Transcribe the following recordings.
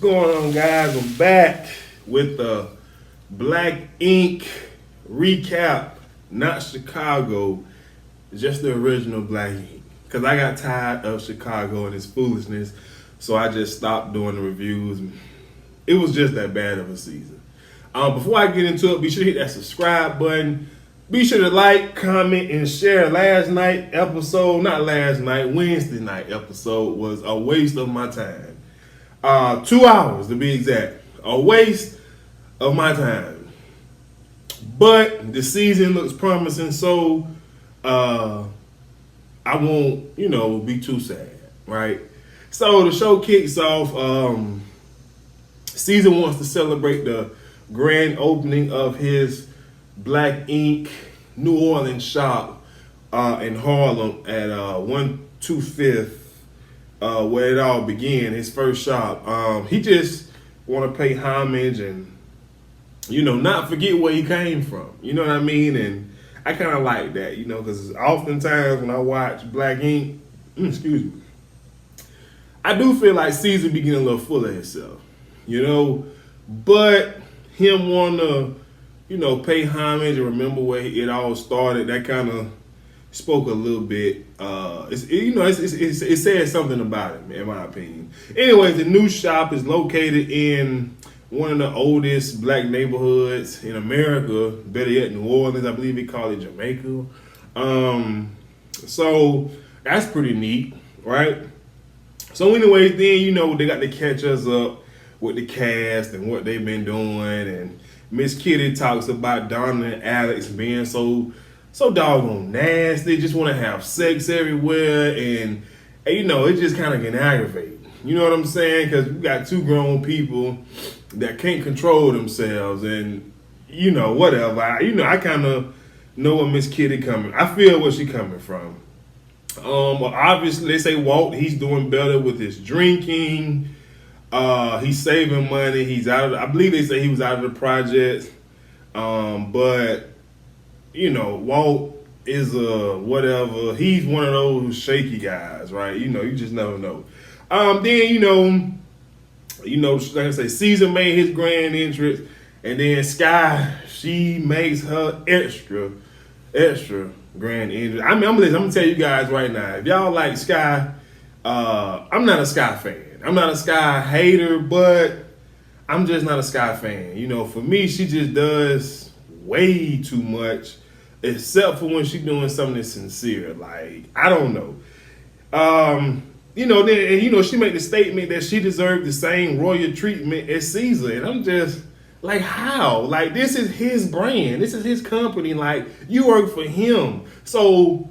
going on, guys? I'm back with the Black Ink recap. Not Chicago, just the original Black Ink. Because I got tired of Chicago and its foolishness, so I just stopped doing the reviews. It was just that bad of a season. Before I get into it, be sure to hit that subscribe button. Be sure to like, comment, and share. Wednesday night episode was a waste of my time. 2 hours to be exact. A waste of my time. But the season looks promising, so I won't, be too sad, right? So the show kicks off. Season wants to celebrate the grand opening of his Black Ink New Orleans shop in Harlem at 125th, where it all began, his first shop. He just want to pay homage and, not forget where he came from. You know what I mean? And I kind of like that, because oftentimes when I watch Black Ink, excuse me, I do feel like Caesar be getting a little full of himself, but him want to, pay homage and remember where it all started. That kind of spoke a little bit. It said something about it, in my opinion. Anyways, the new shop is located in one of the oldest black neighborhoods in America. Better yet, New Orleans. I believe they call it Jamaica. So that's pretty neat, right? So anyways, then they got to catch us up with the cast and what they've been doing, and Miss Kitty talks about Donna and Alex being so doggone nasty, just want to have sex everywhere, and it just kind of can aggravate. You know what I'm saying? Because we got two grown people that can't control themselves, and whatever. I kind of know where Miss Kitty coming. I feel where she coming from. Obviously they say Walt, he's doing better with his drinking. He's saving money. He's out of. I believe they say he was out of the project. But Walt is a whatever. He's one of those shaky guys, right? You just never know. Then like I say, Caesar made his grand entrance, and then Sky, she makes her extra grand entrance. I'm gonna tell you guys right now, if y'all like Sky, I'm not a Sky fan. I'm not a Sky hater, but I'm just not a Sky fan. For me, she just does way too much, except for when she's doing something sincere. Like, I don't know. Then she made the statement that she deserved the same royal treatment as Caesar. And I'm just like, how? Like, this is his brand. This is his company. Like, you work for him. So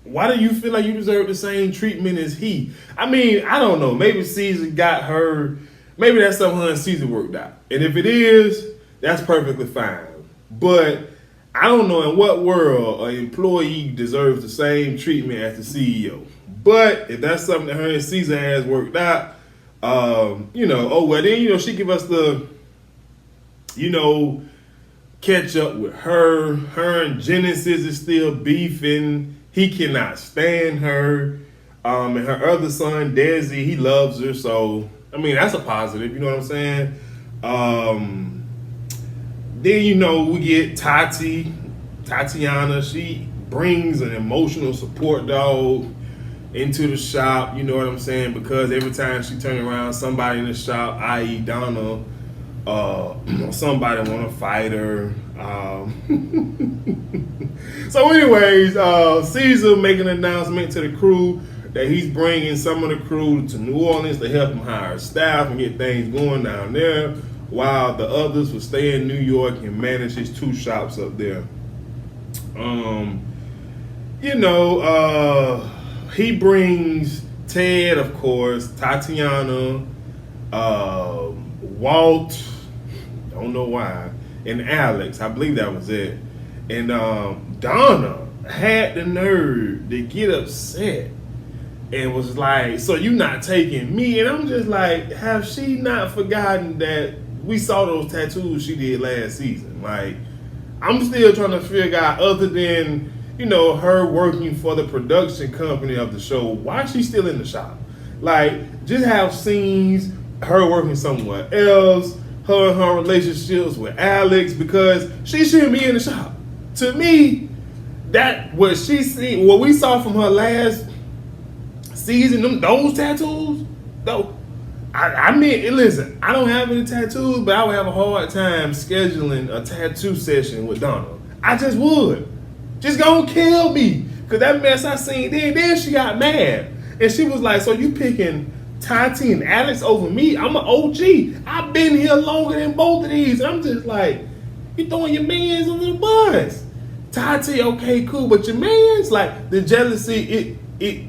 why do you feel like you deserve the same treatment as he? I mean, I don't know. Maybe Caesar got her. Maybe that's something her and Caesar worked out. And if it is, that's perfectly fine. But I don't know in what world an employee deserves the same treatment as the CEO. But if that's something that her and Caesar has worked out, then, she give us the, catch up with her. Her and Genesis is still beefing. He cannot stand her. And her other son, Desi, he loves her. So, that's a positive. You know what I'm saying? Then, we get Tatiana. She brings an emotional support dog into the shop. You know what I'm saying? Because every time she turn around, somebody in the shop, i.e. Donna, somebody want to fight her. So anyways, Caesar making an announcement to the crew that he's bringing some of the crew to New Orleans to help him hire staff and get things going down there, while the others will stay in New York and manage his two shops up there. He brings Ted, of course, Tatiana, Walt, don't know why, and Alex. I believe that was it. And Donna had the nerve to get upset and was like, so you not taking me? And I'm just like, have she not forgotten that we saw those tattoos she did last season? Like, I'm still trying to figure out, other than, her working for the production company of the show, why is she still in the shop? Like, just have scenes her working somewhere else, her and her relationships with Alex, because she shouldn't be in the shop. To me, that what she seen, what we saw from her last season, those tattoos, though. I mean, listen, I don't have any tattoos, but I would have a hard time scheduling a tattoo session with Donna. I just would. Just gonna kill me. Cause that mess I seen then she got mad. And she was like, so you picking Tati and Alex over me? I'm an OG. I've been here longer than both of these. I'm just like, you throwing your mans under the bus. Tati, okay, cool, but your mans, like the jealousy, it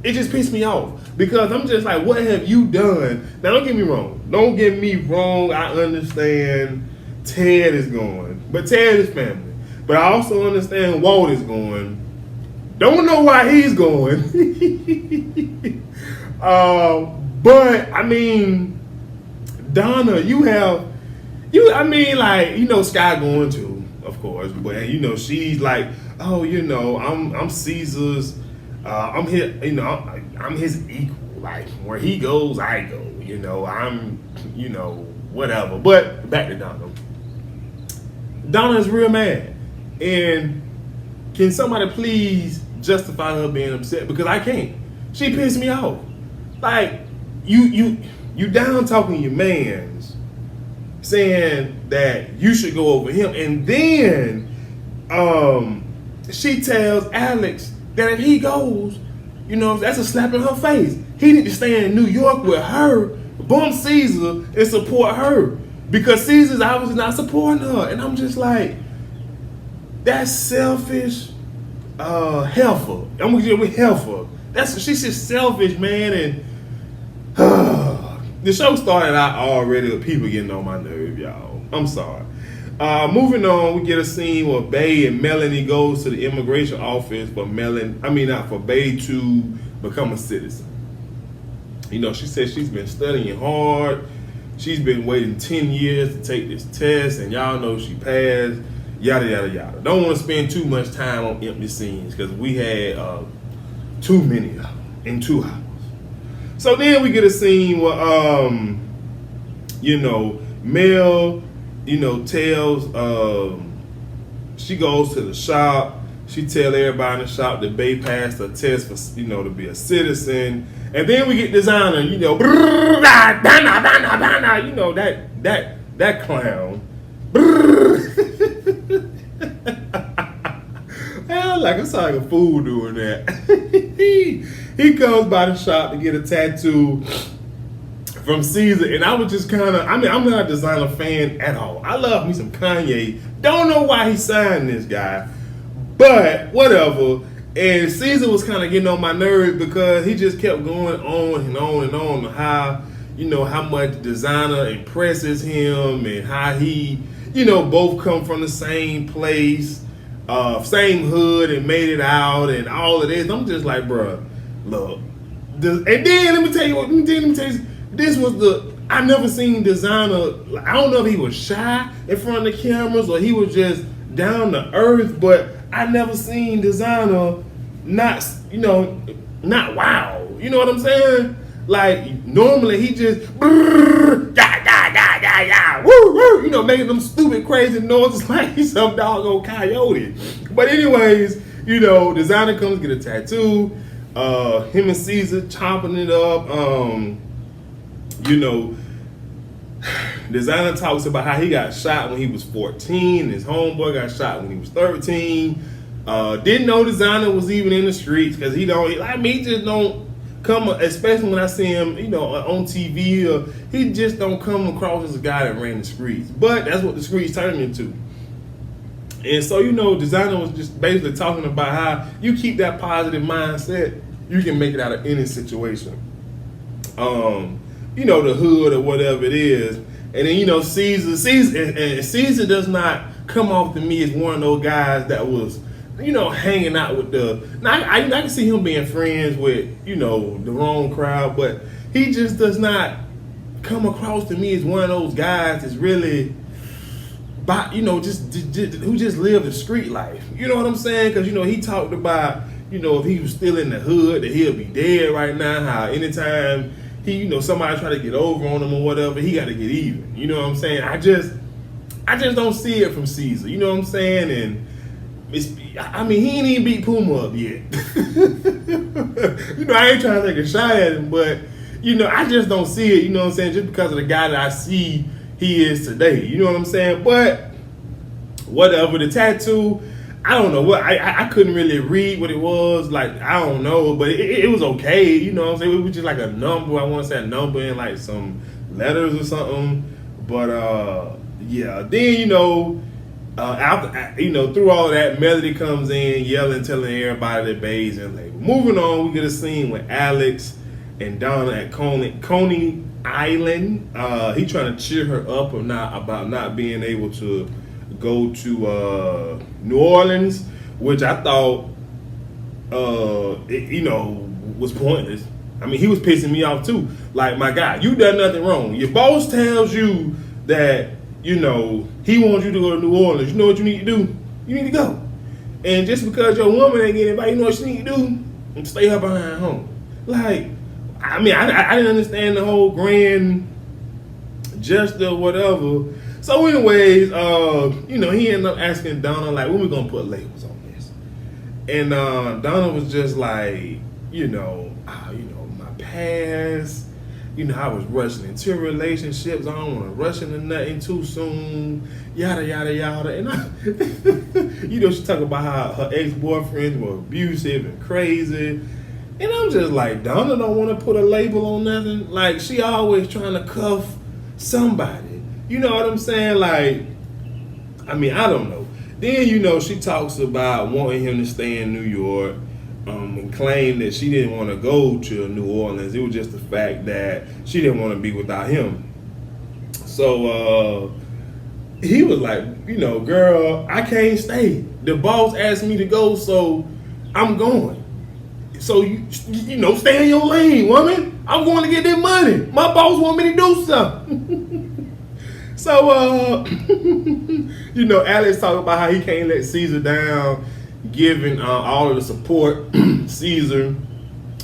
just pissed me off. Because I'm just like, what have you done? Now, don't get me wrong. Don't get me wrong. I understand Ted is going. But Ted is family. But I also understand Walt is going. Don't know why he's going. But, I mean, Donna, Sky going too, of course. But, she's like, oh, I'm Caesar's. I'm his, I'm his equal. Like where he goes, I go. I'm, whatever. But back to Donna. Donna's real mad, and can somebody please justify her being upset? Because I can't. She pissed me off. Like you down talking your mans, saying that you should go over him, and then she tells Alex that if he goes, that's a slap in her face. He need to stay in New York with her, bump Caesar, and support her. Because Caesar's obviously not supporting her. And I'm just like, that's selfish heifer. I'm going to get with heifer. She's just selfish, man. And the show started out already with people getting on my nerve, y'all. I'm sorry. Moving on, we get a scene where Bay and Melanie goes to the immigration office for Bay to become a citizen. She said she's been studying hard. She's been waiting 10 years to take this test, and y'all know she passed. Yada yada yada. Don't want to spend too much time on empty scenes because we had too many of them in 2 hours. So then we get a scene where Mel tells she goes to the shop. She tell everybody in the shop that Bay passed a test for to be a citizen. And then we get Designer, that clown. I sound like a fool doing that. He comes by the shop to get a tattoo from Caesar, and I was just I'm not a Designer fan at all. I love me some Kanye. Don't know why he signed this guy, but whatever. And Caesar was kind of getting on my nerves because he just kept going on and on and on how, how much Designer impresses him and how he, both come from the same place, same hood and made it out and all of this. I'm just like, bruh, look. And then let me tell you, this was I never seen Designer. I don't know if he was shy in front of the cameras or he was just down to earth, but I never seen Designer not wow. You know what I'm saying? Like normally he just woo, making them stupid crazy noises like he's some doggone coyote. But anyways, Designer comes get a tattoo. Him and Caesar chopping it up. Designer talks about how he got shot when he was 14. His homeboy got shot when he was 13. Didn't know Designer was even in the streets because he just don't come, especially when I see him, on TV, or he just don't come across as a guy that ran the streets. But that's what the streets turned into. And so, Designer was just basically talking about how you keep that positive mindset, you can make it out of any situation. The hood or whatever it is. And then, Caesar does not come off to me as one of those guys that was, hanging out with I can see him being friends with, the wrong crowd, but he just does not come across to me as one of those guys that's really, who just live the street life. You know what I'm saying? Because, he talked about, if he was still in the hood, that he'll be dead right now, how anytime somebody try to get over on him or whatever, he got to get even. You know what I'm saying? I just don't see it from Caesar. You know what I'm saying? And he ain't even beat Puma up yet. I ain't trying to take a shot at him, but I just don't see it. You know what I'm saying? Just because of the guy that I see he is today. You know what I'm saying? But whatever, the tattoo, I don't know what I couldn't really read what it was. Like, I don't know, but it was okay. You know what I'm saying? It was just like a number. I want to say a number and like some letters or something. But yeah. Then after through all of that, Melody comes in yelling, telling everybody that Bay's in labor. Moving on, we get a scene with Alex and Donna at Coney Island. He trying to cheer her up about not being able to go to New Orleans, which I thought was pointless. I mean, he was pissing me off too. Like, my guy, you done nothing wrong. Your boss tells you that he wants you to go to New Orleans. You know what you need to do? You need to go. And just because your woman ain't getting invited, you know what she need to do? And stay her behind home. Like, I didn't understand the whole grand gesture or whatever. So anyways, he ended up asking Donna, like, when we gonna put labels on this? And Donna was just like, my past, I was rushing into relationships. I don't want to rush into nothing too soon. Yada, yada, yada. And she talk about how her ex-boyfriends were abusive and crazy. And I'm just like, Donna don't want to put a label on nothing. Like, she always trying to cuff somebody. You know what I'm saying? Like, I don't know. Then, she talks about wanting him to stay in New York. And claimed that she didn't want to go to New Orleans. It was just the fact that she didn't want to be without him. So he was like, girl, I can't stay. The boss asked me to go, so I'm going. So you stay in your lane, woman. I'm going to get that money. My boss want me to do something. So Alex talking about how he can't let Caesar down, giving all of the support Caesar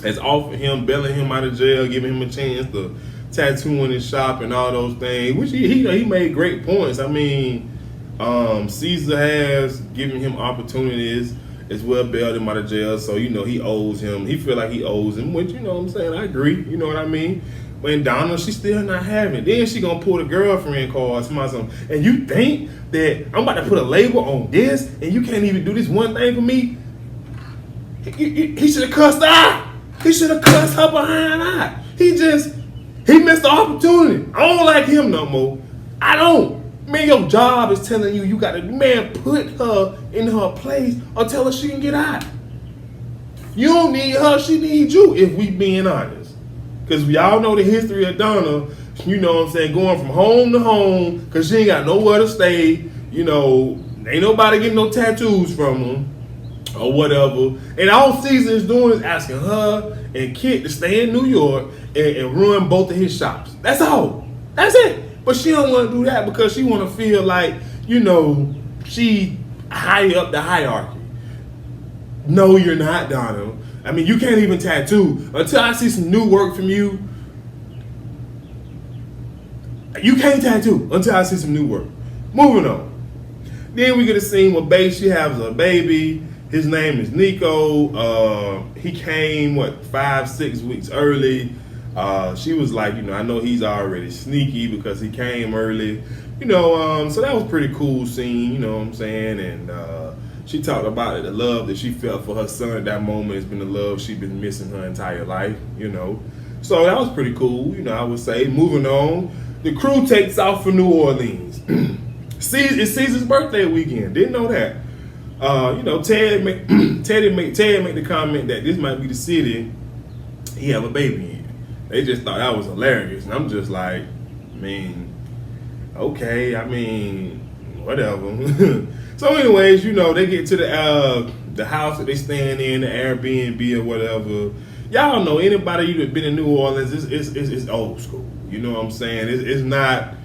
has offered him, bailing him out of jail, giving him a chance to tattoo in his shop and all those things, which he made great points. Caesar has given him opportunities as well, bailed him out of jail, so he owes him. He feel like he owes him, which what I'm saying, I agree. You know what I mean? When Donna, she's still not having it. Then she gonna pull the girlfriend card, something. And you think that I'm about to put a label on this, and you can't even do this one thing for me? He should have cussed her out. He should have cussed her behind out. He missed the opportunity. I don't like him no more. I don't. Man, your job is telling you got to, put her in her place or tell her she can get out. You don't need her, she needs you, if we being honest. Because we all know the history of Donna, going from home to home, because she ain't got nowhere to stay. Ain't nobody getting no tattoos from her or whatever. And all Caesar is doing is asking her and Kit to stay in New York and run both of his shops. That's all. That's it. But she don't want to do that because she want to feel like, she high up the hierarchy. No, you're not, Donna. You can't even tattoo. Until I see some new work from you, you can't tattoo until I see some new work. Moving on. Then we get a scene where Bae, she has a baby. His name is Nico. He came, 5-6 weeks early. She was like, I know he's already sneaky because he came early. So that was a pretty cool scene, you know what I'm saying? And she talked about it, the love that she felt for her son at that moment has been the love she's been missing her entire life, So that was pretty cool, I would say. Moving on, the crew takes off for New Orleans. It's Caesar's birthday weekend. Didn't know that. Ted make the comment that this might be the city he have a baby in. They just thought that was hilarious. And I'm just like, okay, whatever. So anyways, they get to the house that they staying in, the Airbnb or whatever. Y'all know, anybody that's been in New Orleans, it's old school. You know what I'm saying? It's not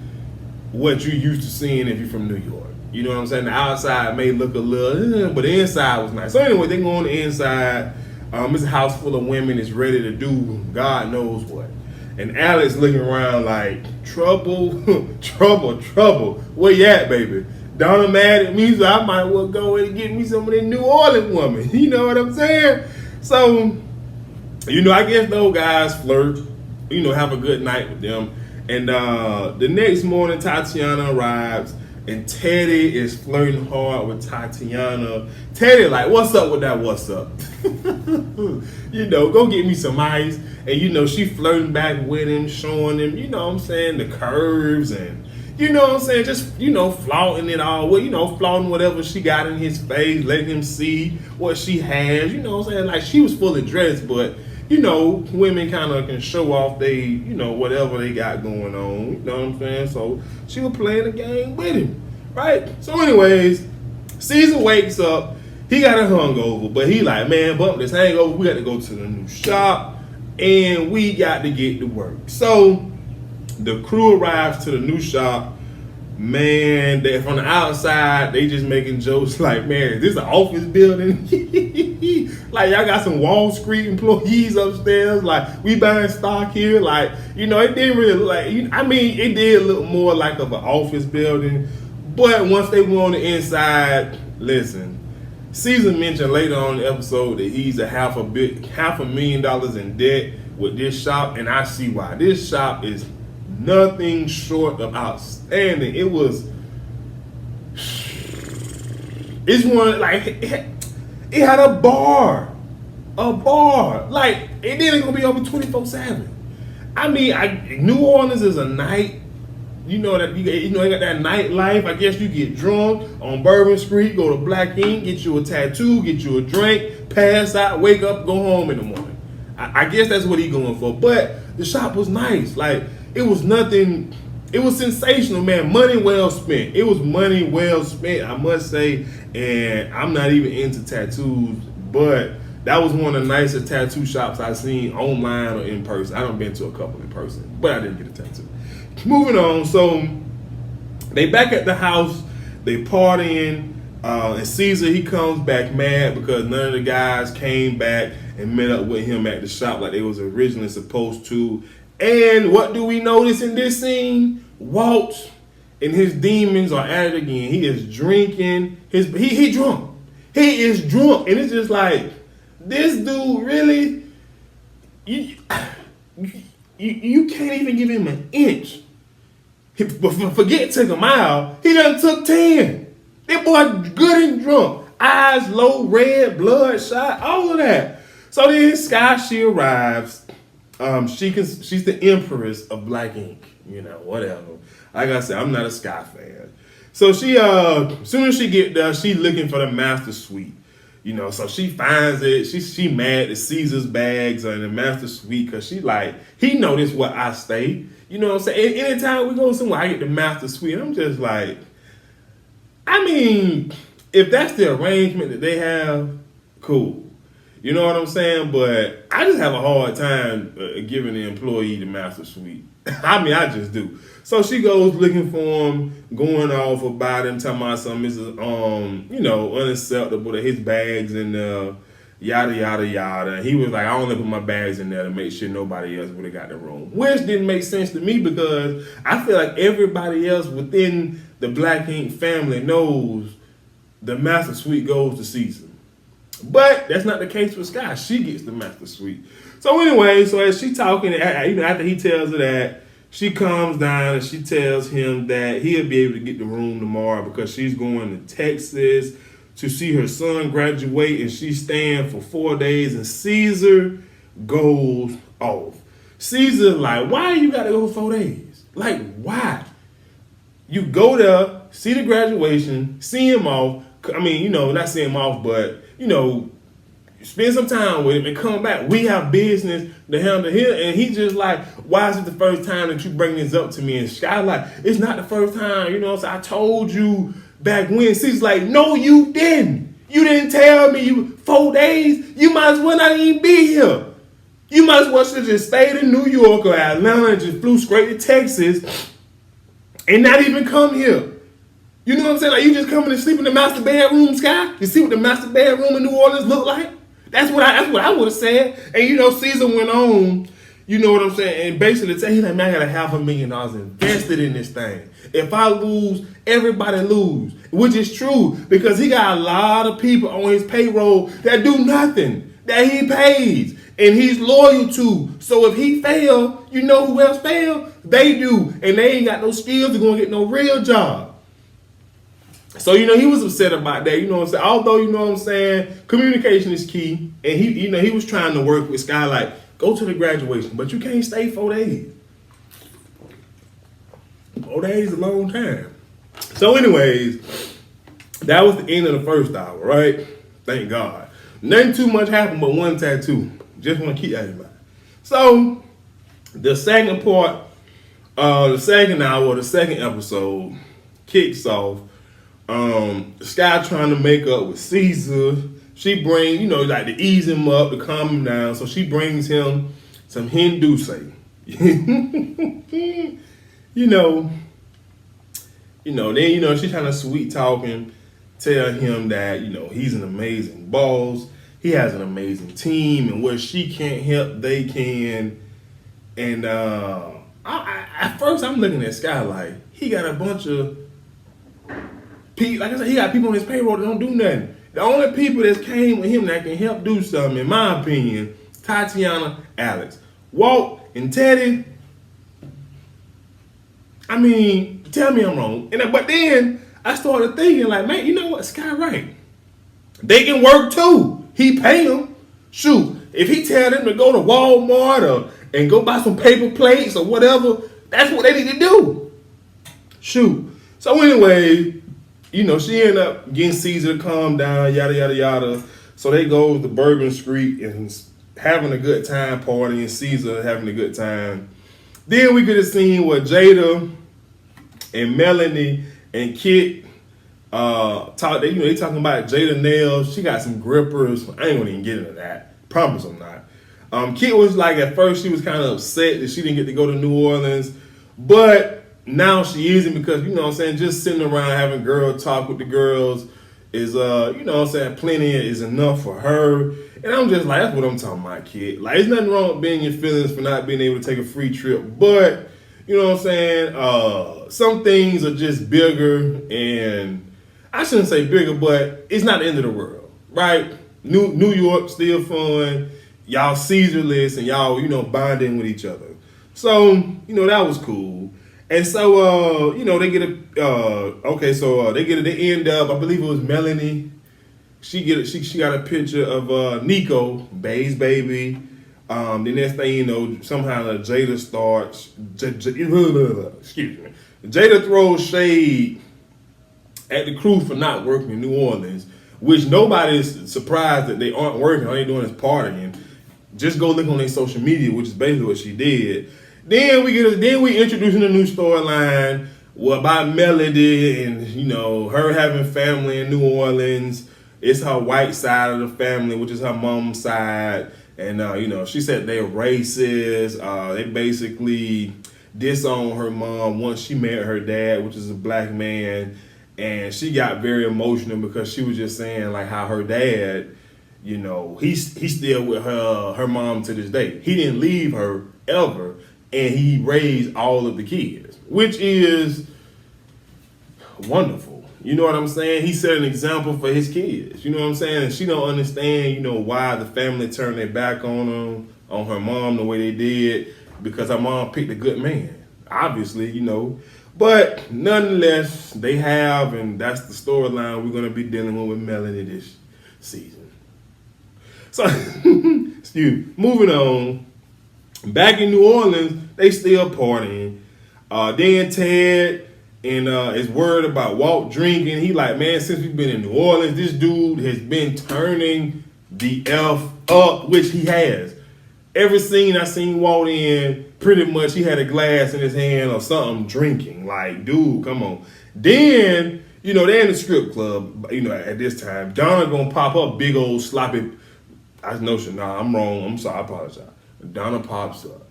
what you used to seeing if you're from New York. You know what I'm saying? The outside may look a little, but the inside was nice. So anyway, they go on the inside. It's a house full of women. It's ready to do God knows what. And Alex looking around like, trouble, trouble, trouble. Where you at, baby? Donna mad at me, so I might well go in and get me some of that New Orleans woman. You know what I'm saying? So, I guess those guys flirt, have a good night with them. And the next morning, Tatiana arrives, and Teddy is flirting hard with Tatiana. Teddy like, what's up with that, what's up? Go get me some ice. And, she flirting back with him, showing him, the curves and, just, flaunting it all. Well, flaunting whatever she got in his face, letting him see what she has. Like she was fully dressed, but, women kind of can show off they, whatever they got going on. You know what I'm saying? So she was playing a game with him, right? So anyways, Caesar wakes up. He got a hungover, but he like, man, bump this hangover. We got to go to the new shop, and we got to get to work. So the crew arrives to the new shop. Man, they from the outside, they just making jokes like, man, is this an office building? Like, y'all got some Wall Street employees upstairs. Like, we buying stock here. Like, it didn't really look like, it did look more like of an office building. But once they went on the inside, listen, Caesar mentioned later on in the episode that he's a $500,000 in debt with this shop, and I see why. This shop is nothing short of outstanding. It's one, like, it had a bar. Like, it didn't gonna be open 24/7. New Orleans is a night. That you got that nightlife. I guess you get drunk on Bourbon Street, go to Black Ink, get you a tattoo, get you a drink, pass out, wake up, go home in the morning. I guess that's what he going for. But the shop was nice. Like, it was nothing. It was sensational, man. Money well spent. It was money well spent, I must say. And I'm not even into tattoos, but that was one of the nicest tattoo shops I've seen online or in person. I done been to a couple in person, but I didn't get a tattoo. Moving on, so they back at the house, they partying, and Caesar, he comes back mad because none of the guys came back and met up with him at the shop like they was originally supposed to. And what do we notice in this scene? Walt and his demons are at it again. He is drinking. He drunk. He is drunk, and it's just like, this dude really, you can't even give him an inch. Forget took a mile. He done took 10. That boy good and drunk. Eyes low, red, bloodshot, all of that. So then Sky, she arrives. She's the empress of Black Ink. Whatever. Like I said, I'm not a Sky fan. So she, as soon as she get there, she looking for the master suite. So she finds it. She mad that Caesar's bags are in the master suite because she like, he know this where I stay. You know what I'm saying? Anytime we go somewhere, I get the master suite. I'm just like, if that's the arrangement that they have, cool. You know what I'm saying? But I just have a hard time giving the employee the master suite. I just do. So she goes looking for him, going off about him, talking about something is unacceptable that his bags in there, yada yada yada. And he was like, I only put my bags in there to make sure nobody else would have got the room. Which didn't make sense to me because I feel like everybody else within the Black Ink family knows the master suite goes to Caesar. But that's not the case with Sky. She gets the master suite. So anyway, so as she talking, after he tells her that, she calms down and she tells him that he'll be able to get the room tomorrow because she's going to Texas to see her son graduate, and she's staying for 4 days, and Caesar goes off. Caesar's like, why you got to go for 4 days? Like, why? You go there, see the graduation, see him off. Not see him off, but, spend some time with him and come back. We have business to handle here. And he's just like, why is it the first time that you bring this up to me? And Sky's like, it's not the first time. So I told you back when. She's like, no, you didn't. You didn't tell me 4 days. You might as well not even be here. You might as well should have just stayed in New York or Atlanta and just flew straight to Texas and not even come here. You know what I'm saying? Like, you just coming to sleep in the master bedroom, Sky? You see what the master bedroom in New Orleans look like? That's what I would have said. And Caesar went on. You know what I'm saying? And basically say, he's like, man, I got $500,000 invested in this thing. If I lose, everybody lose. Which is true, because he got a lot of people on his payroll that do nothing, that he pays, and he's loyal to. So if he fail, you know who else fail? They do. And they ain't got no skills to go and get no real job. So, you know, he was upset about that, you know what I'm saying? Although, you know what I'm saying, communication is key. And he, you know, he was trying to work with Sky like, go to the graduation, but you can't stay 4 days. 4 days is a long time. So anyways, that was the end of the first hour, right? Thank God. Nothing too much happened but one tattoo. Just want to keep that in mind. So, the second part, the second hour, the second episode kicks off. Sky trying to make up with Caesar. She brings, you know, like to ease him up, to calm him down. So she brings him some Hindu say. you know, then, you know, she's trying to sweet talk him, tell him that, you know, he's an amazing boss. He has an amazing team, and where she can't help, they can. And at first, I'm looking at Sky like, he got a bunch of people, like I said, he got people on his payroll that don't do nothing. The only people that came with him that can help do something, in my opinion, Tatiana, Alex. Walt and Teddy, I mean, tell me I'm wrong. But then I started thinking like, man, you know what? Sky right. They can work too. He pay them. Shoot, if he tell them to go to Walmart and go buy some paper plates or whatever, that's what they need to do. Shoot. So anyway, you know, she ended up getting Caesar to calm down, yada, yada, yada. So they go to Bourbon Street and having a good time partying, Caesar having a good time. Then we get a scene where Jada and Melanie and Kit talk. They talking about Jada nails. She got some grippers. I ain't gonna even get into that. Promise I'm not. Kit was like, at first she was kind of upset that she didn't get to go to New Orleans, but now she isn't, because, you know what I'm saying, just sitting around having girl talk with the girls is, you know what I'm saying, plenty is enough for her. And I'm just like, that's what I'm talking about, kid. Like, there's nothing wrong with being in your feelings for not being able to take a free trip. But, you know what I'm saying, some things are just bigger, and I shouldn't say bigger, but it's not the end of the world, right? New York, still fun. Y'all Caesarless, and y'all, you know, bonding with each other. So, you know, that was cool. And so, you know, they get they end up, I believe it was Melanie. She got a picture of Nico, Bay's baby. The next thing you know, somehow Jada starts, excuse me. Jada throws shade at the crew for not working in New Orleans, which nobody's surprised that they aren't working. All they doing is partying. Just go look on their social media, which is basically what she did. Then we introducing a new storyline about Melody and, you know, her having family in New Orleans. It's her white side of the family, which is her mom's side. And, you know, she said they're racist. They basically disown her mom once she met her dad, which is a black man. And she got very emotional because she was just saying, like, how her dad, you know, he's still with her mom to this day. He didn't leave her ever. And he raised all of the kids, which is wonderful. You know what I'm saying? He set an example for his kids. You know what I'm saying? And she don't understand, you know, why the family turned their back on her mom the way they did, because her mom picked a good man, obviously, you know. But nonetheless, they have, and that's the storyline we're going to be dealing with Melanie this season. So, excuse me, moving on. Back in New Orleans, they still partying. Then Ted is worried about Walt drinking. He like, man, since we've been in New Orleans, this dude has been turning the F up, which he has. Every scene I seen Walt in, pretty much he had a glass in his hand or something drinking. Like, dude, come on. Then, you know, they're in the strip club, you know, at this time. Donna gonna pop up big old sloppy. I'm wrong. I'm sorry, I apologize. Donna pops up.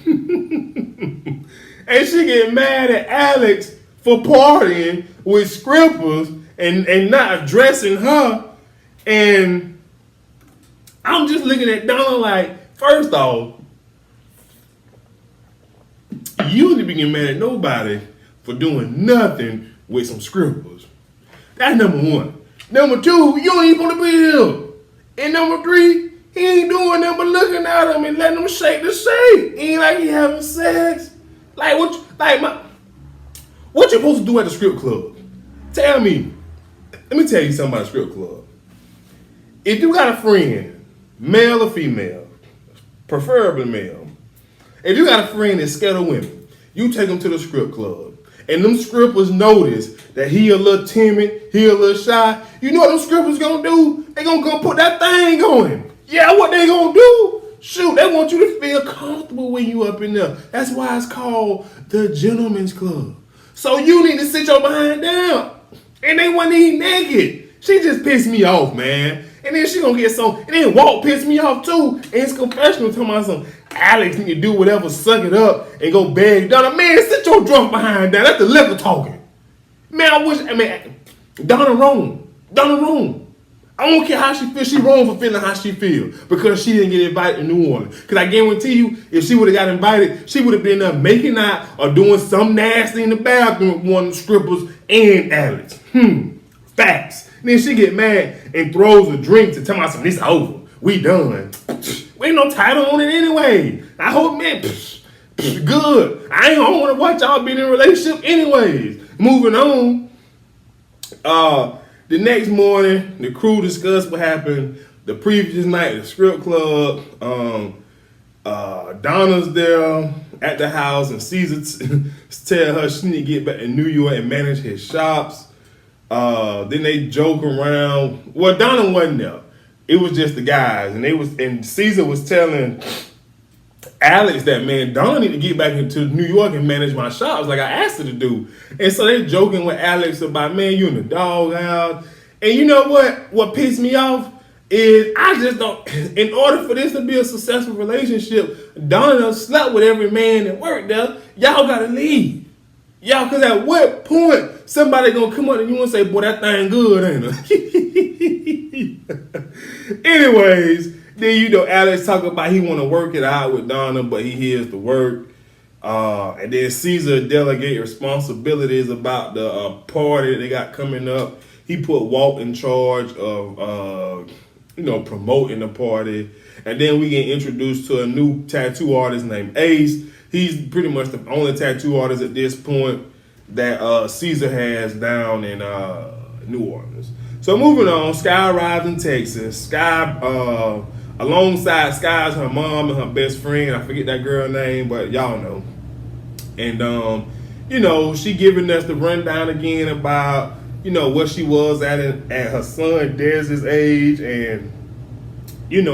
And she get mad at Alex for partying with strippers and not addressing her. And I'm just looking at Donna like, first off, you need to be getting mad at nobody for doing nothing with some scribbles. That's number one. Number two, you ain't supposed to be here. And number three, he ain't doing nothing but looking at him and letting him shake the shake. He ain't like he having sex. Like what you supposed to do at the strip club? Tell me. Let me tell you something about a strip club. If you got a friend, male or female, preferably male, if you got a friend that's scared of women, you take him to the strip club. And them strippers notice that he a little timid, he a little shy. You know what them strippers gonna do? They gonna go put that thing on him. Yeah, what they gonna do? Shoot, they want you to feel comfortable when you up in there. That's why it's called the gentleman's club. So you need to sit your behind down. And they wasn't even naked. She just pissed me off, man. And then she gonna get some, and then Walt pissed me off too. And his confessional talking about some Alex need to do whatever, suck it up, and go beg Donna. Man, sit your drunk behind down. That's the liquor talking. Man, Donna wrong. I don't care how she feels. She wrong for feeling how she feels because she didn't get invited to New Orleans. Because I guarantee you, if she would have got invited, she would have been there making out or doing something nasty in the bathroom with one of the strippers and Alex. Facts. And then she get mad and throws a drink to tell me something. It's over. We done. We ain't no title on it anyway. I hope, man, good. I don't want to watch y'all be in a relationship anyways. Moving on. The next morning, the crew discussed what happened the previous night at the strip club. Donna's there at the house, and Caesar tell her she need to get back to New York and manage his shops. Then they joke around. Well, Donna wasn't there. It was just the guys, and Caesar was telling Alex that, man, Donna need to get back into New York and manage my shops like I asked her to do. And so they joking with Alex about, man, you in the doghouse. And you know what? What pissed me off is I just don't, in order for this to be a successful relationship, Donna done slept with every man that worked there. Y'all gotta leave. Y'all, cause at what point somebody gonna come up to you and say, boy, that thing good, ain't it? Anyways, then Alex talk about he wanna work it out with Donna, but he hears the work. And then Caesar delegate responsibilities about the party that they got coming up. He put Walt in charge of promoting the party. And then we get introduced to a new tattoo artist named Ace. He's pretty much the only tattoo artist at this point that Caesar has down in New Orleans. So moving on, Sky arrives in Texas. Sky, alongside Sky's her mom and her best friend. I forget that girl name, but y'all know. And she giving us the rundown again about what she was at her son Dez's age, and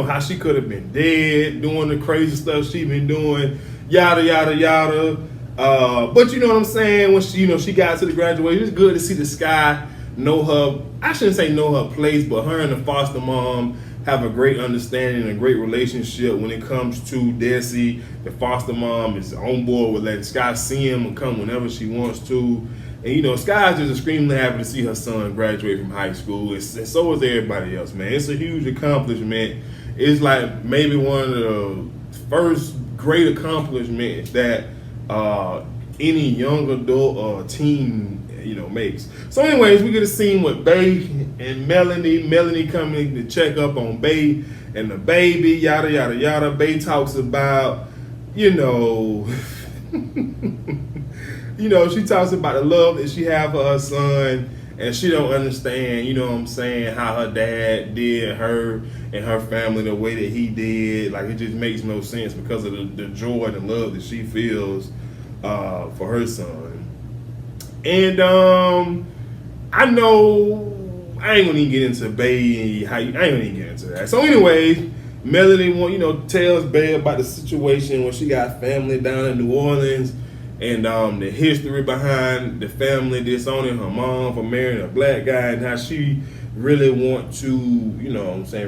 how she could have been dead doing the crazy stuff she been doing, yada yada yada. But you know what I'm saying, when she got to the graduation, it's good to see the Sky know her, I shouldn't say know her place, but her and the foster mom have a great understanding and a great relationship when it comes to Desi. The foster mom is on board with letting Sky see him and come whenever she wants to. And Sky's just extremely happy to see her son graduate from high school, and so is everybody else, man. It's a huge accomplishment. It's like maybe one of the first great accomplishments that any young adult or teen makes. So anyways, we get a scene with Bay and Melanie. Melanie coming to check up on Bay and the baby, yada yada yada. Bay talks about she talks about the love that she have for her son, and she don't understand, how her dad did her and her family the way that he did. Like, it just makes no sense because of the joy and the love that she feels for her son. And I know I ain't gonna even get into Bay and I ain't gonna even get into that. So anyways, Melanie tells Bay about the situation when she got family down in New Orleans, and the history behind the family disowning her mom for marrying a black guy, and how she really want to,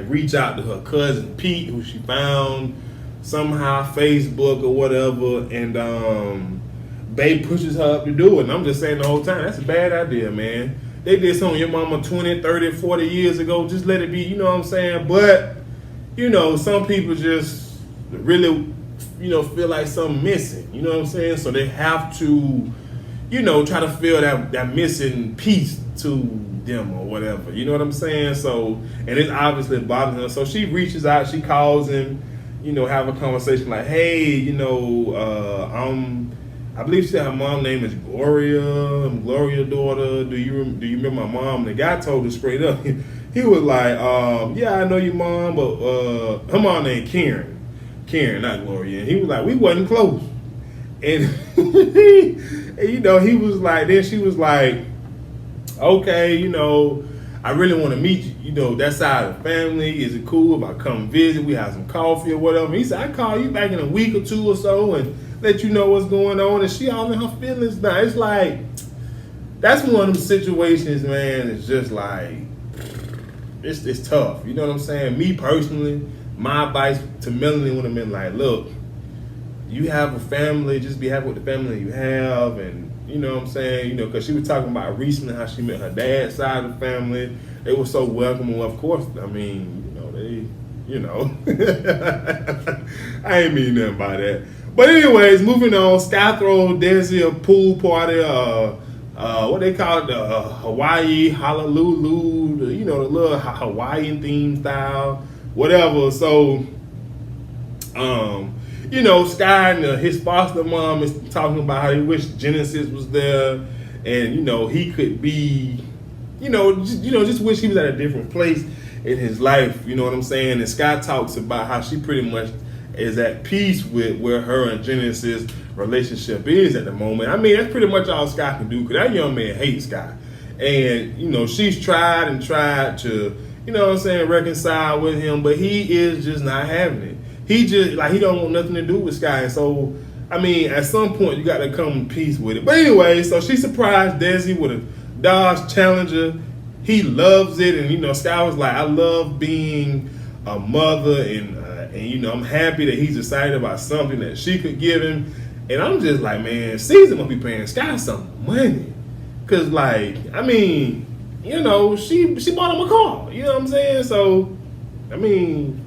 reach out to her cousin Pete, who she found somehow Facebook or whatever, and Babe pushes her up to do it. And I'm just saying the whole time, that's a bad idea, man. They did something to your mama 20, 30, 40 years ago. Just let it be, But, some people just really feel like something missing. You know what I'm saying? So they have to, try to fill that missing piece to them or whatever. You know what I'm saying? So, and it's obviously bothering her. So she reaches out, she calls him, have a conversation like, hey, I believe she said her mom's name is Gloria. I'm Gloria's daughter. Do you remember my mom? And the guy told her straight up. He was like, yeah, I know your mom, but her mom named Karen. Karen, not Gloria. And he was like, we wasn't close. And, he was like, then she was like, okay, I really want to meet you, that side of the family. Is it cool if I come visit? We have some coffee or whatever. He said, I call you back in a week or two or so and let you know what's going on. And she all in her feelings now. It's like, that's one of them situations, man. It's just like, it's tough. You know what I'm saying? Me personally, my advice to Melanie would have been like, look, you have a family, just be happy with the family you have. And you know what I'm saying? Because she was talking about recently how she met her dad's side of the family. They were so welcoming. Well, of course, I mean, I ain't mean nothing by that. But anyways, moving on. Sky throw Desi a pool party. What they call it, the Hawaii Honolulu, the little Hawaiian theme style, whatever. So, Sky and his foster mom is talking about how he wished Genesis was there, and he could be, just wish he was at a different place in his life. You know what I'm saying? And Sky talks about how she pretty much is at peace with where her and Genesis relationship is at the moment. I mean, that's pretty much all Sky can do, because that young man hates Sky. And, she's tried to, reconcile with him, but he is just not having it. He just, he don't want nothing to do with Sky. So, I mean, at some point, you got to come in peace with it. But anyway, so she surprised Desi with a Dodge Challenger. He loves it. And, Sky was like, I love being a mother, and I'm happy that he's excited about something that she could give him. And I'm just like, man, Caesar must be paying Sky some money. Because, she bought him a car. You know what I'm saying? So, I mean,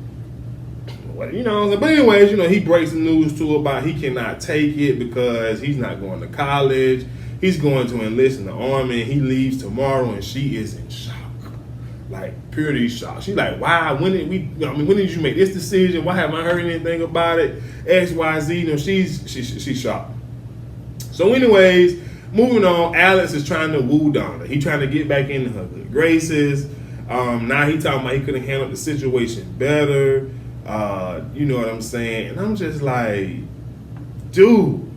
but anyways, he breaks the news to her about he cannot take it because he's not going to college. He's going to enlist in the Army, and he leaves tomorrow, and she is in shock. Like, purely shocked. She's like, wow, when did you make this decision? Why haven't I heard anything about it? X, Y, Z. She's shocked. So anyways, moving on, Alex is trying to woo Donna. He's trying to get back into her good graces. Now he talking about he could have handled the situation better. You know what I'm saying? And I'm just like, dude,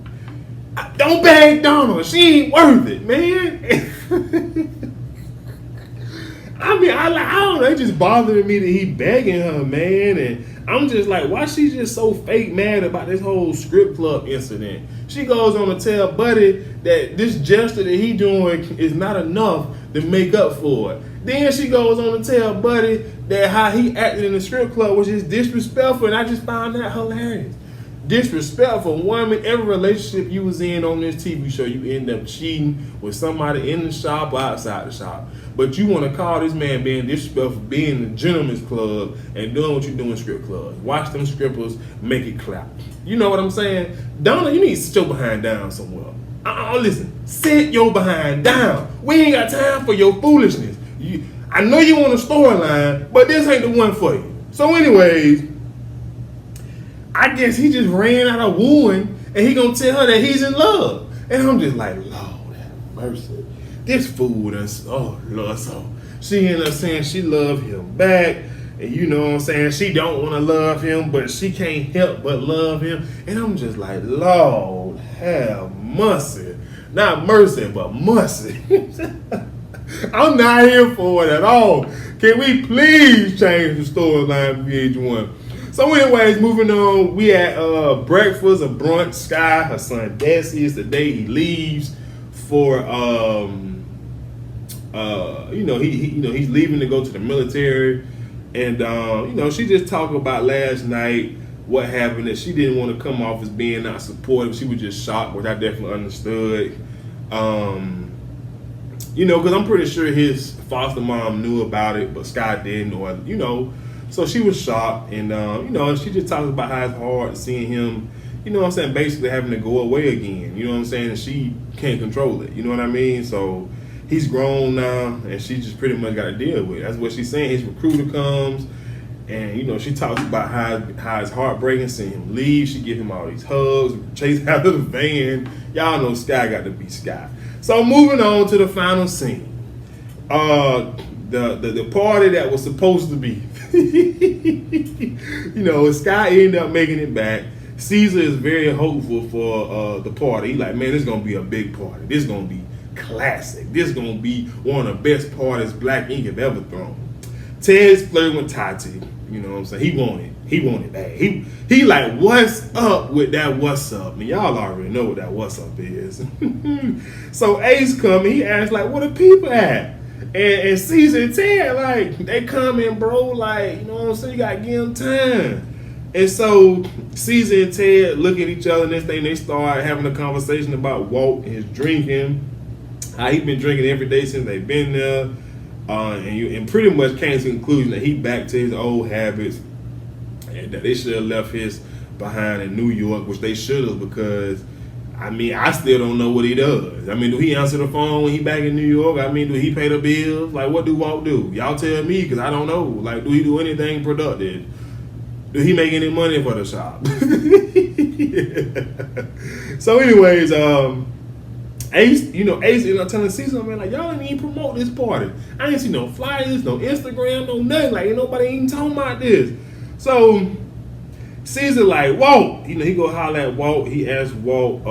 don't bag Donna. She ain't worth it, man. I mean, I don't know. It just bothering me that he begging her, man. And I'm just like, why she just so fake mad about this whole strip club incident? She goes on to tell Buddy that this gesture that he doing is not enough to make up for it. Then she goes on to tell Buddy that how he acted in the strip club was just disrespectful, and I just found that hilarious. Disrespectful. Woman, every relationship you was in on this TV show, you end up cheating with somebody in the shop or outside the shop. But you want to call this man being disrespectful, being in the gentleman's club and doing what you do in strip clubs. Watch them strippers make it clap. You know what I'm saying? Donna, you need to sit your behind down somewhere. Listen, sit your behind down. We ain't got time for your foolishness. I know you want a storyline, but this ain't the one for you. So anyways, I guess he just ran out of wooing, and he gonna tell her that he's in love. And I'm just like, Lord have mercy. This fool oh Lord, so she ended up saying she loved him back. And you know what I'm saying? She don't want to love him, but she can't help but love him. And I'm just like, Lord have mercy. Not mercy, but mercy. I'm not here for it at all. Can we please change the storyline for VH1? So anyways, moving on, we at breakfast or brunch. Sky, her son Desi, is the day he leaves for he's leaving to go to the military. And she just talked about last night what happened, that she didn't want to come off as being not supportive. She was just shocked, which I definitely understood. Because I'm pretty sure his foster mom knew about it, but Sky didn't, or So she was shocked, and she just talks about how it's hard seeing him, basically having to go away again. You know what I'm saying? And she can't control it. You know what I mean? So he's grown now, and she just pretty much got to deal with it. That's what she's saying. His recruiter comes, and she talks about how it's heartbreaking seeing him leave. She give him all these hugs, chase after the van. Y'all know Sky got to be Sky. So moving on to the final scene. The party that was supposed to be. Sky ended up making it back. Caesar is very hopeful for the party. He's like, man, this is going to be a big party. This is going to be classic. This is going to be one of the best parties Black Ink have ever thrown. Ted's flirting with Tati. You know what I'm saying? He wanted that. He like, what's up with that what's up? And y'all already know what that what's up is. So Ace come and he asks, like, where the people at? And Caesar and Ted, like, they come in, bro, like, you know what I'm saying? You got to give them time. And so Caesar and Ted look at each other, and next thing they start having a conversation about Walt and his drinking, how he been drinking every day since they've been there. And pretty much came to the conclusion that he back to his old habits and that they should have left his behind in New York, which they should have, because, I still don't know what he does. Do he answer the phone when he back in New York? Do he pay the bills? Like, what do Walt do? Y'all tell me, because I don't know. Like, do he do anything productive? Do he make any money for the shop? So anyways, Ace ended up telling Caesar, man, like, y'all didn't even promote this party. I ain't see no flyers, no Instagram, no nothing. Like, ain't nobody even talking about this. So Caesar like, Walt, he go holler at Walt. He asked Walt,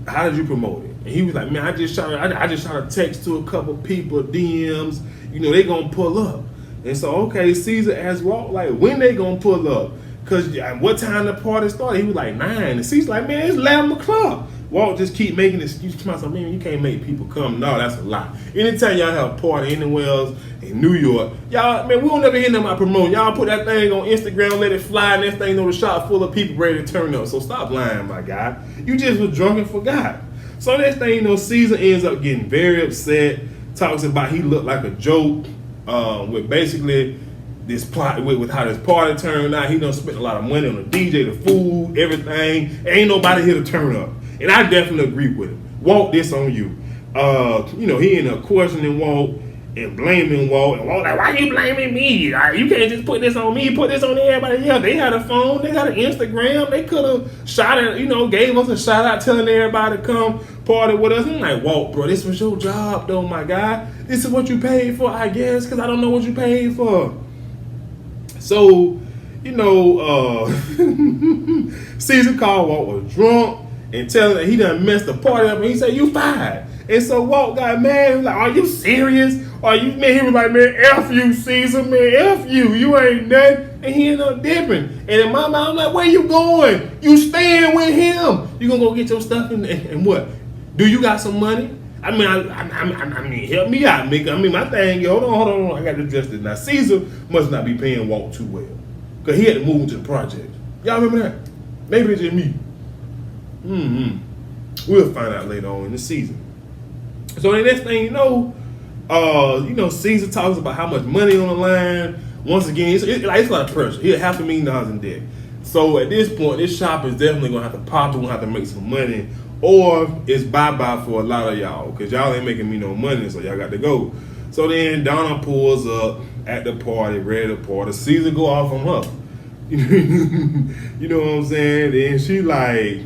how did you promote it? And he was like, man, I just shot a text to a couple people, DMs. They gonna pull up. And so, okay, Caesar asked Walt, like, when they gonna pull up? Because what time the party started? He was like 9. And Caesar's like, man, it's 11 o'clock. Walt just keep making excuses to myself, man, you can't make people come. No, that's a lie. Anytime y'all have a party anywhere else in New York, y'all, man, we don't never hear them out promoting. Y'all put that thing on Instagram, let it fly, and next thing you know, the shop full of people ready to turn up. So stop lying, my guy. You just was drunk and forgot. So next thing you know, Caesar ends up getting very upset, talks about he looked like a joke, with basically this plot with how this party turned out. He done spent a lot of money on the DJ, the food, everything. Ain't nobody here to turn up. And I definitely agree with him. Walt, this on you. He ended up questioning Walt and blaming Walt. And Walt like, why you blaming me? Like, you can't just put this on me, put this on everybody else. They had a phone, they got an Instagram. They could have shot it, gave us a shout out telling everybody to come party with us. I'm like, Walt, bro, this was your job though, my guy. This is what you paid for, I guess, because I don't know what you paid for. So, Caesar called Walt was drunk and telling that he done messed the party up, and he said, you fired. And so Walt got mad. He was like, are you serious? Are you, man, he was like, man, F you, Caesar, man, F you. You ain't nothing. And he ended up dipping. And in my mind, I'm like, where you going? You staying with him. You gonna go get your stuff and what? Do you got some money? I mean, help me out, Mick. My thing, hold on. I got to address this. Now, Caesar must not be paying Walt too well, because he had to move into the project. Y'all remember that? Maybe it's just me. We'll find out later on in the season. So the next thing you know, Caesar talks about how much money on the line. Once again, it's a lot of pressure. He had $500,000 in debt. So at this point, this shop is definitely going to have to pop. We're going to have to make some money. Or it's bye-bye for a lot of y'all, because y'all ain't making me no money, so y'all got to go. So then Donna pulls up at the party, ready to party. Caesar go off on her. You know what I'm saying? Then she like,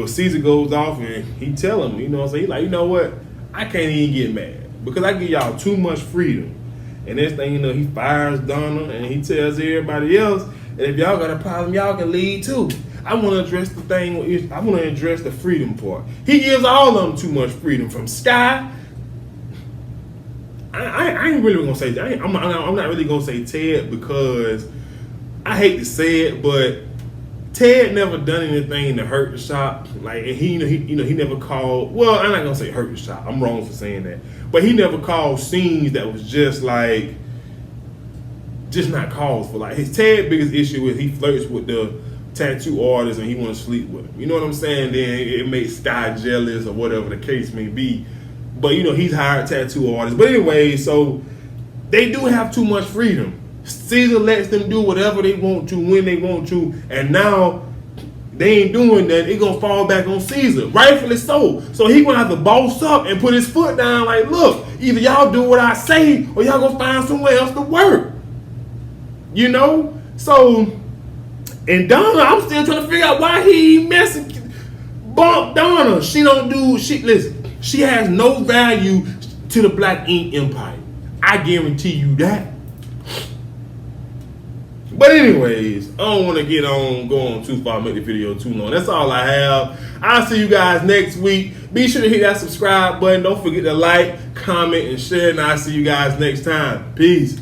Caesar goes off and he tell him, what I'm saying? He like, you know what? I can't even get mad, because I give y'all too much freedom. And next thing you know, he fires Donna and he tells everybody else, and if y'all got a problem, y'all can leave too. I want to address the thing. I want to address the freedom part. He gives all of them too much freedom. From Sky, I ain't really gonna say. I'm not really gonna say Ted, because I hate to say it, but Ted never done anything to hurt the shop. Like, and he never called. Well, I'm not gonna say hurt the shop. I'm wrong for saying that. But he never called scenes that was just not called for. Like, his Ted biggest issue is he flirts with the tattoo artist and he want to sleep with him. You know what I'm saying? Then it makes Sky jealous or whatever the case may be. But he's hired tattoo artists. But anyway, so they do have too much freedom. Caesar lets them do whatever they want to, when they want to, and now they ain't doing that. It gonna fall back on Caesar, rightfully so. So he gonna have to boss up and put his foot down. Like, look, either y'all do what I say, or y'all gonna find somewhere else to work. You know. So, and Donna, I'm still trying to figure out why he messing. Bump Donna. She don't do shit. Listen, she has no value to the Black Ink Empire. I guarantee you that. But anyways, I don't want to go on too far, make the video too long. That's all I have. I'll see you guys next week. Be sure to hit that subscribe button. Don't forget to like, comment, and share. And I'll see you guys next time. Peace.